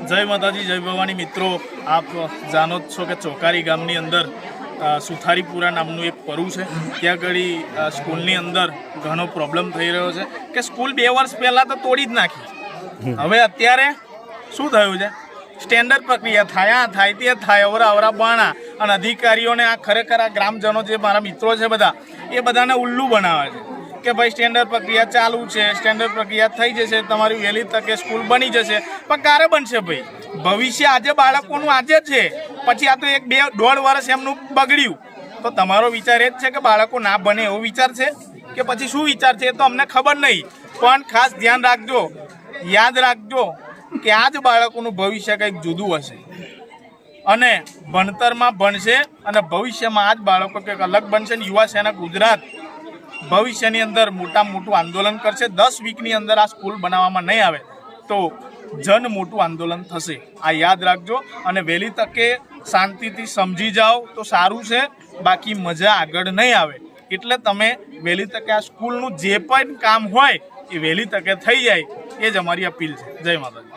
જય માતાજી, જય ભવાની મિત્રો, આપ જાણો જ છો કે ચોકારી ગામની અંદર સુથારીપુરા નામનું એક પરું છે. ત્યાં ઘડી સ્કૂલની અંદર ઘણો પ્રોબ્લેમ થઈ રહ્યો છે કે સ્કૂલ 2 વર્ષ પહેલાં તો તોડી જ નાખી. હવે અત્યારે શું થયું છે? સ્ટેન્ડર્ડ પ્રક્રિયા થાય તે થાય અવરા બાણા અને અધિકારીઓને આ ખરેખર આ ગ્રામજનો જે મારા મિત્રો છે બધા એ બધાને ઉલ્લુ બનાવે છે કે ભાઈ સ્ટેન્ડર્ડ પ્રક્રિયા ચાલુ છે, સ્ટેન્ડર્ડ પ્રક્રિયા થઈ જશે, તમારી વહેલી તકે સ્કૂલ બની જશે. પણ ક્યારે બનશે ભાઈ? ભવિષ્ય આજે બાળકોનું આજે છે, પછી આ તો 1-2.5 વર્ષ એમનું બગડ્યું. તો તમારો વિચાર એ જ છે કે બાળકો ના બને એવો વિચાર છે કે પછી શું વિચાર છે એ તો અમને ખબર નહીં. પણ ખાસ ધ્યાન રાખજો, યાદ રાખજો કે આ જ બાળકોનું ભવિષ્ય કંઈક જુદું હશે અને ભણતરમાં ભણશે અને ભવિષ્યમાં આ જ બાળકો કંઈક અલગ બનશે. યુવા સેના ગુજરાત ભવિષ્યની અંદર મોટું આંદોલન કરશે. 10 વીકની અંદર આ સ્કૂલ બનાવવામાં નહીં આવે તો મોટું આંદોલન થશે. આ યાદ રાખજો અને વહેલી તકે શાંતિથી સમજી જાઓ તો સારું છે, બાકી મજા આગળ નહીં આવે. એટલે તમે વહેલી તકે આ સ્કૂલનું જે પણ કામ હોય એ વહેલી તકે થઈ જાય એ જ અમારી અપીલ છે. જય માતાજી.